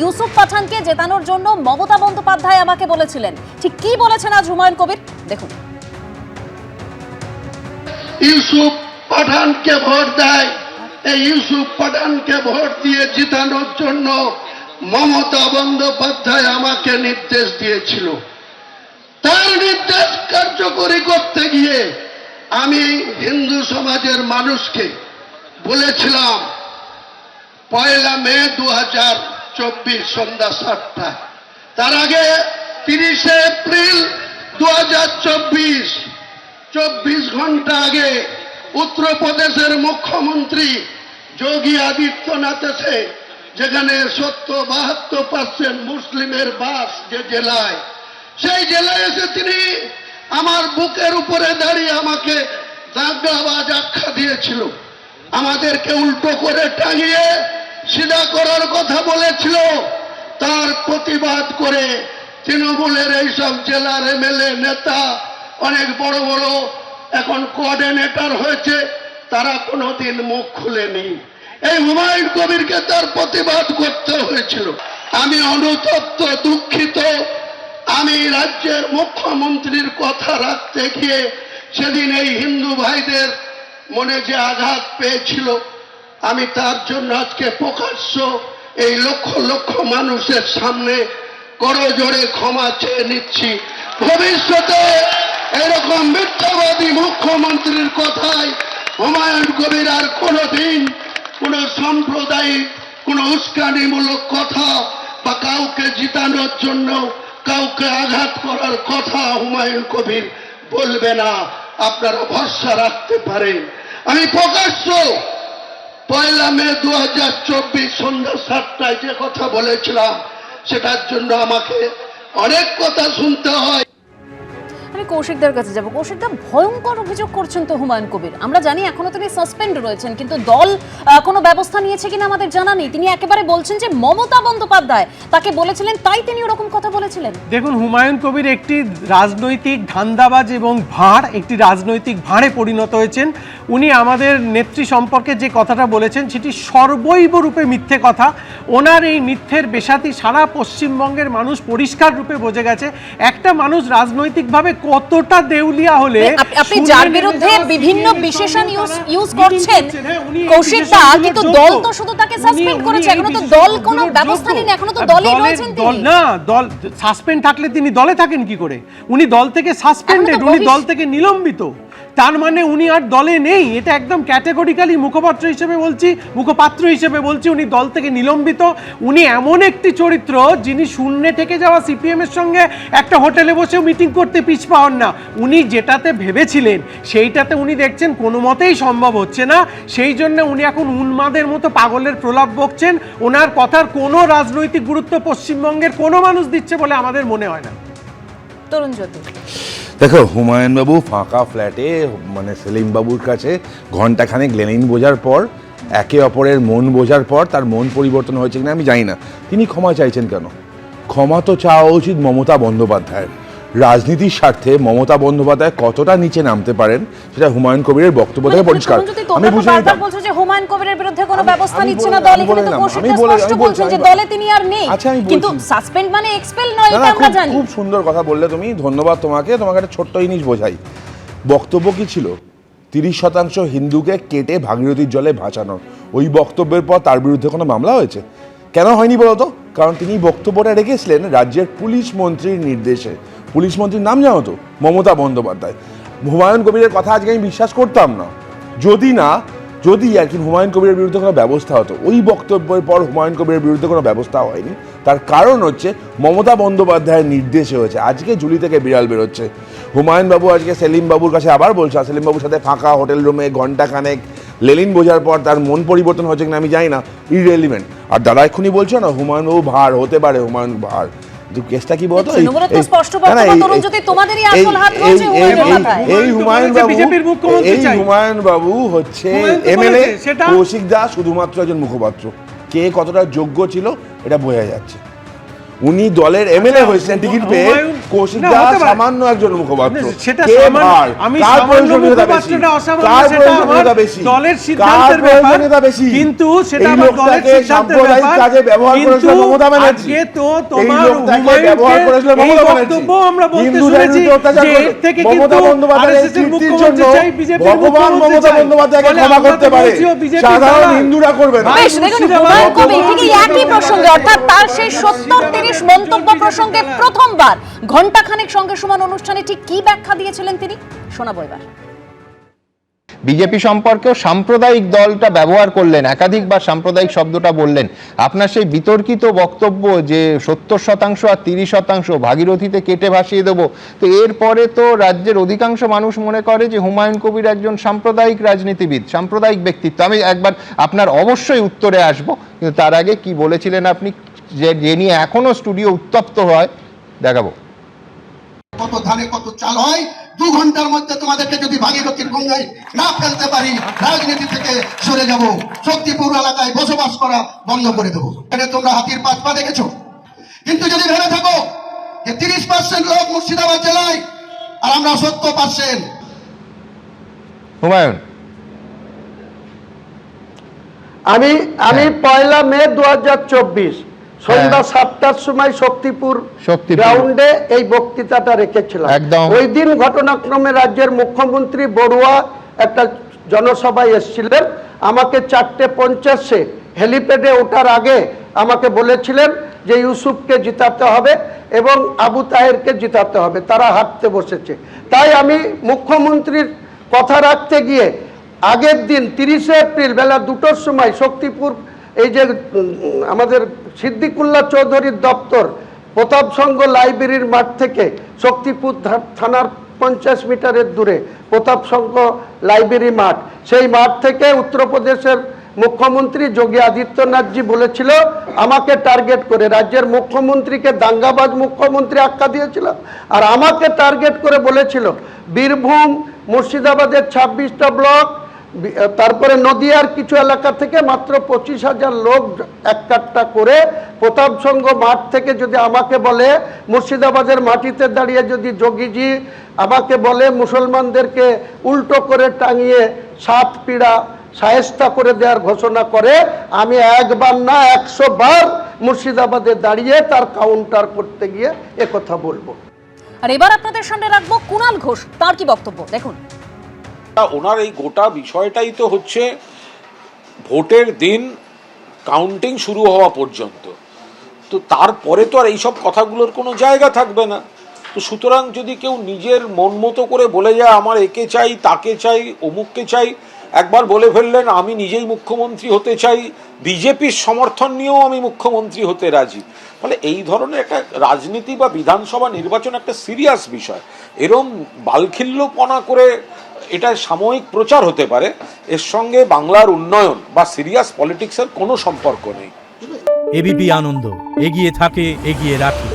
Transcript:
ইউসুফ পাঠানকে জেতানোর জন্য মমতা বন্দ্যোপাধ্যায় আমাকে বলেছিলেন। ঠিক কি বলেছেন আজ হুমায়ুন কবির দেখুন। ইউসুফ পাঠানকে ভোট দেয়, এই ইউসুফ পাঠানকে ভোট দিয়ে জিতানোর জন্য মমতা বন্দ্যোপাধ্যায় আমাকে নির্দেশ দিয়েছিল। তার নির্দেশ কার্যকরী করতে গিয়ে আমি হিন্দু সমাজের মানুষকে বলেছিলাম 1 মে 2024 সন্ধ্যা 7টায়, তার আগে 30 এপ্রিল 2024 24 ঘন্টা আগে উত্তরপ্রদেশের মুখ্যমন্ত্রী যোগী আদিত্যনাথ এসে, যেখানে 70-72% মুসলিমের বাস যে জেলায়, সেই জেলায় এসে তিনি আমার বুকের উপরে দাঁড়িয়ে আমাকে দাঙ্গাবাজ আখ্যা দিয়েছিল। আমাদেরকে উল্টো করে টাঙিয়ে সিধা করার কথা বলেছিল। তার প্রতিবাদ করে তৃণমূলের এইসব জেলার এমএলএ নেতা, অনেক বড় বড় এখন কোঅর্ডিনেটর হয়েছে, তারা কোনোদিন মুখ খুলেনি। এই হুমায়ুন কবিরকে তার প্রতিবাদ করতে হয়েছিল। আমি অনুতপ্ত, দুঃখিত। আমি রাজ্যের মুখ্যমন্ত্রীর কথা রাখতে গিয়ে সেদিন এই হিন্দু ভাইদের মনে যে আঘাত পেয়েছিল, আমি তার জন্য আজকে প্রকাশ্য এই লক্ষ লক্ষ মানুষের সামনে করজোড়ে ক্ষমা চেয়ে নিচ্ছি। ভবিষ্যতে এরকম মিথ্যাবাদী মুখ্যমন্ত্রীর কথায় হুমায়ুন কবির আর কোনোদিন কোন সাম্প্রদায়িক কোন উস্কানিমূলক কথা বা কাউকে জিতানোর জন্য কাউকে আঘাত করার কথা হুমায়ুন কবির বলবে না, আপনারা ভরসা রাখতে পারেন। আমি প্রকাশ্য 1 মে 2024 সন্ধ্যা 7টায় যে কথা বলেছিলাম, সেটার জন্য আমাকে অনেক কথা শুনতে হয়। আমি কৌশিকদার কাছে যাব। কৌশিকদা, ভয়ঙ্কর অভিযোগ করছেন তো হুমায়ুন কবির। আমরা জানি এখনো তিনি সাসপেন্ড রয়েছেন, কিন্তু দল কোনো ব্যবস্থা নিয়েছে কিনা আমাদের জানা নেই। তিনি একেবারে বলছেন যে মমতা বন্দ্যোপাধ্যায় তাকে বলেছিলেন, তাই তিনি ওরকম কথা বলেছিলেন। দেখুন, হুমায়ুন কবির একটি রাজনৈতিক ধান্দাবাজ এবং ভাঁড়, একটি রাজনৈতিক ভাঁড়ে পরিণত হয়েছেন। উনি আমাদের নেত্রী সম্পর্কে যে কথাটা বলেছেন সেটি সর্বৈবরূপে মিথ্যে কথা। ওনার এই মিথ্যের বেসাতি সারা পশ্চিমবঙ্গের মানুষ পরিষ্কার রূপে বুঝে গেছে। একটা মানুষ রাজনৈতিকভাবে কতটা দেউলিয়া হলে, আপনি যার বিরুদ্ধে বিভিন্ন বিশেষণ ইউজ করছেন কৌশিকদা, কিন্তু দল তো শুধু তাকে সাসপেন্ড করেছে, এখনো তো দল কোনো ব্যবস্থা নেয়নি, এখনো তো দলই রয়েছেন তিনি। না, দল সাসপেন্ড থাকলে তিনি দলে থাকেন কি করে? উনি দল থেকে সাসপেন্ডেড, উনি দল থেকে নিলম্বিত। তার মানে উনি আর দলে নেই, এটা একদম ক্যাটেগরিক্যালি মুখপাত্র হিসেবে বলছি উনি দল থেকে নিলম্বিত। উনি এমন একটি চরিত্র যিনি শূন্যে থেকে যাওয়া সিপিএম এর সঙ্গে একটা হোটেলে বসেও মিটিং করতে পিছ পাওয়ান না। উনি যেটাতে ভেবেছিলেন সেইটাতে উনি দেখছেন কোনো মতেই সম্ভব হচ্ছে না, সেই জন্য উনি এখন উন্মাদের মতো পাগলের প্রলাপ বকছেন। ওনার কথার কোনো রাজনৈতিক গুরুত্ব পশ্চিমবঙ্গের কোনো মানুষ দিচ্ছে বলে আমাদের মনে হয় না। তরুণ জ্যোতি, দেখো, হুমায়ুন বাবু ফাঁকা ফ্ল্যাটে মানে সেলিম বাবুর কাছে ঘন্টাখানেক লেনিন বোঝার পর, একে অপরের মন বোঝার পর তার মন পরিবর্তন হয়েছে কিনা আমি জানি না। তিনি ক্ষমা চাইছেন কেন? ক্ষমা তো চাওয়া উচিত মমতা বন্দ্যোপাধ্যায়ের। রাজনীতির স্বার্থে মমতা বন্দ্যোপাধ্যায় কতটা নিচে নামতে পারেন সেটা হুমায়ুন কবিরের বক্তব্য থেকে পরিষ্কার। আমি বুঝে নিতাম বলছো যে হুমায়ুন কবিরের বিরুদ্ধে কোনো ব্যবস্থা নিচ্ছে না দল, কিন্তু কৌশিকদা স্পষ্ট বলছেন যে দলে তিনি আর নেই, কিন্তু সাসপেন্ড মানে এক্সপেল নয়, এটা আমরা জানি। খুব সুন্দর কথা বললে তুমি, ধন্যবাদ তোমাকে। তোমাকে একটা ছোট্ট জিনিস বোঝাই। বক্তব্য কি ছিল? 30% হিন্দুকে কেটে ভাগীরথীর জলে ভাসানো। ওই বক্তব্যের পর তার বিরুদ্ধে কোনো মামলা হয়েছে? কেন হয়নি বলতো? কারণ তিনি বক্তব্যটা রেখেছিলেন রাজ্যের পুলিশ মন্ত্রীর নির্দেশে। পুলিশ মন্ত্রীর নাম জানো তো? মমতা বন্দ্যোপাধ্যায়। হুমায়ুন কবিরের কথা আজকে আমি বিশ্বাস করতাম না যদি আর কি হুমায়ুন কবিরের বিরুদ্ধে কোনো ব্যবস্থা হতো। ওই বক্তব্যের পর হুমায়ুন কবিরের বিরুদ্ধে কোনো ব্যবস্থা হয়নি। তার কারণ হচ্ছে মমতা বন্দ্যোপাধ্যায়ের নির্দেশে হয়েছে। আজকে ঝুলি থেকে বিড়াল বেরোচ্ছে। হুমায়ুন বাবু আজকে সেলিম বাবুর কাছে আবার বলছে, সেলিম বাবুর সাথে ফাঁকা হোটেল রুমে ঘন্টাখানেক লেলিন বোঝার পর তার মন পরিবর্তন হচ্ছে কিনা আমি জানি না, ইররেলিভেন্ট। আর দাদা এক্ষুনি বলছো না হুমায়ুন বাবু ভাঁড় হতে পারে, হুমায়ুন ভাঁড়। কেসটা কি বলতো? এই হুমায়ুন বাবু হচ্ছে এমএলএ, কৌশিক দাস শুধুমাত্র একজন মুখপাত্র। কে কতটা যোগ্য ছিল এটা বোঝা যাচ্ছে। উনি দলের এমএলএ হয়েছিলেন টিকিট পেয়ে, হুমায়ুন- কৌশিক না, দাস হতে পারে। সামান্য একজন মুখপাত্র। সেটা কে সামান্য- ভার? আমি কার সামান্য প্রয়োজনীয়তা বেশি? মুখপাত্রটা অসামান্য, কার সেটা প্রয়োজনীয়তা আমার বেশি? দলের কার সিদ্ধান্তের ব্যাপার। প্রয়োজনীয়তা বেশি? কিন্তু সেটা এই আমার দলের লোকটাকে সিদ্ধান্তের সাম্প্রদায়িক ব্যাপার। কাজে ব্যবহার কিন্তু করেছিল মমতা ব্যানার্জি। আজকে তো এই তোমার লোকটাকে হুমায়ুনকে ব্যবহার করেছিল এই মমতা ব্যানার্জি। বক্তব্য আমরা বলতে হিন্দুদের শুনেছি বিরুদ্ধে অত্যাচার যে করে। এর থেকে মমতা কিন্তু বন্দ্যোপাধ্যায়ের এই RSS এর কীর্তির মুখ্যমন্ত্রী জন্য চাই, বিজেপির ভগবান মুখ্যমন্ত্রী মমতা চাই। বন্দ্যোপাধ্যায়কে ফলে ক্ষমা আমরা করতে তো পারে, বলছি ও BJP সাধারণ দালাল। হিন্দুরা করবে না। বেশ, দেখুন হুমায়ুন কবির ঠিক এই একই প্রসঙ্গে, অর্থাৎ তার সেই 70-30 মন্তব্য প্রসঙ্গে প্রথমবার ঘণ্টাখানেক সঙ্গে সমান অনুষ্ঠানে ঠিক কি ব্যাখ্যা দিয়েছিলেন তিনি, শোনাবো এবার। বিজেপি সম্পর্কেও সাম্প্রদায়িক দলটা ব্যবহার করলেন, একাধিকবার সাম্প্রদায়িক শব্দটা বললেন। আপনার সেই বিতর্কিত বক্তব্য যে 70% আর 30% ভাগীরথীতে কেটে ভাসিয়ে দেবো, তো এরপরে তো রাজ্যের অধিকাংশ মানুষ মনে করে যে হুমায়ুন কবির একজন সাম্প্রদায়িক রাজনীতিবিদ, সাম্প্রদায়িক ব্যক্তিত্ব। আমি একবার আপনার অবশ্যই উত্তরে আসবো, কিন্তু তার আগে কি বলেছিলেন আপনি, যে নিয়ে এখনো স্টুডিও উত্তপ্ত হয়, দেখাবো। কত ধানে কত চাল হয়, 2 ঘন্টার মধ্যে তোমাদেরকে যদি ভাগীরথীর গঙ্গায় না ফেলতে পারি, রাজনীতি থেকে সরে যাব, শক্তিপুর এলাকায় বসবাস করা বন্ধ করে দেবো। এটা তোমরা হাতির পাঁচ পা দেখেছো, কিন্তু যদি ভেবে থাকো যে 30% লোক মুর্শিদাবাদ জেলায় আর আমরা 70%, হুমায়ুন, আমি 1 মে 2024 সন্ধ্যা 7টার সময় শক্তিপুর গ্রাউন্ডে এই বক্তৃতাটা রেখেছিলাম। একদম। ওই দিন ঘটনাক্রমে রাজ্যের মুখ্যমন্ত্রী বড়ুয়া একটা জনসভায় এসেছিলেন। আমাকে 4:50 হেলিপ্যাডে ওঠার আগে আমাকে বলেছিলেন যে ইউসুফকে জিতাতে হবে এবং আবু তাহেরকে জিতাতে হবে, তারা হাঁটতে বসেছে। তাই আমি মুখ্যমন্ত্রীর কথা রাখতে গিয়ে আগের দিন 30 এপ্রিল বেলা 2টোর সময় শক্তিপুর এই যে আমাদের সিদ্দিকুল্লাহ চৌধুরীর দপ্তর প্রতাপ সংঘ লাইব্রেরির মাঠ থেকে শক্তিপুর থানার 50 মিটারের দূরে প্রতাপ সংঘ লাইব্রেরি মাঠ, সেই মাঠ থেকে উত্তরপ্রদেশের মুখ্যমন্ত্রী যোগী আদিত্যনাথজি বলেছিল আমাকে টার্গেট করে, রাজ্যের মুখ্যমন্ত্রীকে দাঙ্গাবাজ মুখ্যমন্ত্রী আখ্যা দিয়েছিল, আর আমাকে টার্গেট করে বলেছিল বীরভূম মুর্শিদাবাদের 26টা ব্লক, তারপরে নদিয়ার কিছু এলাকা থেকে মাত্র 25,000 লোক একটা করে প্রতাপ সংঘ মাঠ থেকে যদি আমাকে বলে, মুর্শিদাবাদের মাটিতে দাঁড়িয়ে যদি যোগীজি আমাকে বলে মুসলমানদেরকে উল্টো করে টাঙিয়ে 7 পীড়া শায়েস্তা করে দেওয়ার ঘোষণা করে, আমি একবার না 100 বার মুর্শিদাবাদে দাঁড়িয়ে তার কাউন্টার করতে গিয়ে একথা বলবো। আর এবার আপনাদের সামনে রাখবো কুণাল ঘোষ, তার কি বক্তব্য দেখুন। ওনার এই গোটা বিষয়টাই তো হচ্ছে ভোটের দিন কাউন্টিং শুরু হওয়া পর্যন্ত, তো তারপরে তো আর এইসব কথাগুলোর কোনো জায়গা থাকবে না। তো সুতরাং যদি কেউ নিজের মন মতো করে বলে যায় আমার একে চাই, তাকে চাই, অমুককে চাই, একবার বলে ফেললেন আমি নিজেই মুখ্যমন্ত্রী হতে চাই, বিজেপির সমর্থন নিয়েও আমি মুখ্যমন্ত্রী হতে রাজি, ফলে এই ধরনের একটা রাজনীতি বা বিধানসভা নির্বাচন একটা সিরিয়াস বিষয়। এরম বালখিল্যপনা করে এটা সাময়িক প্রচার হতে পারে, এর সঙ্গে বাংলার উন্নয়ন বা সিরিয়াস পলিটিক্সের কোনো সম্পর্ক নেই। এবিপি আনন্দ, এগিয়ে থাকে, এগিয়ে রাখে।